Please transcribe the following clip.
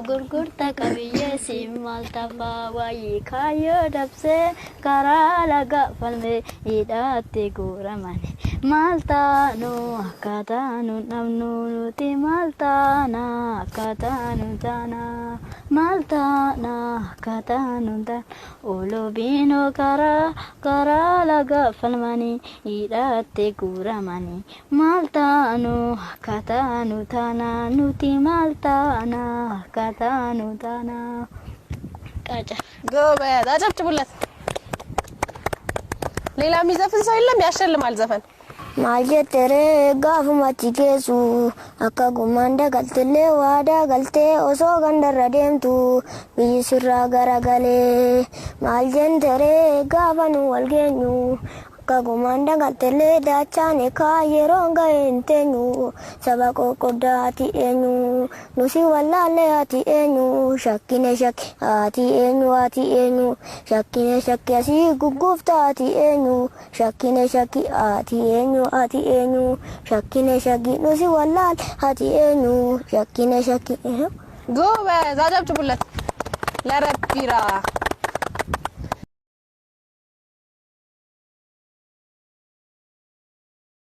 gurgurta qabiyyee si maal tafaa waayee kaayyoo dabsee karaa laga falmee hidhaatti guuramani maal taanu akka taanu namnu nuti maal taana akka taanu taana maal taana akka taanu taana olubiinoo karaa laga falmanii hidhaatti guuramani maal taanu akka taanu taana nuti maal taana akka taanu taana qaca ጎበዝ አጨብጭቡለት። ሌላ የሚዘፍን ሰው የለም? ያሸልማል ዘፈን Maljetere gaafumatti keessu akka gumanda galtee waada galtee osoo gandarra deemtu biyyi sirraa garagalee maljetere gaafa nu wal geenyu akka gumanda galtee dachaane kaayeroo ga'een teenyu saba qoqqoddaati eenyu nusi wallaalee ati eenyu shakkine shakki ati eenyu shakkine shakki asii gugguuftaati eenyu shakkine shakki ati eenyu shakkine shakki nusi wallaal ati eenyu shakkine shakki ጎበዝ አጨብጭቡለት ለረቢራ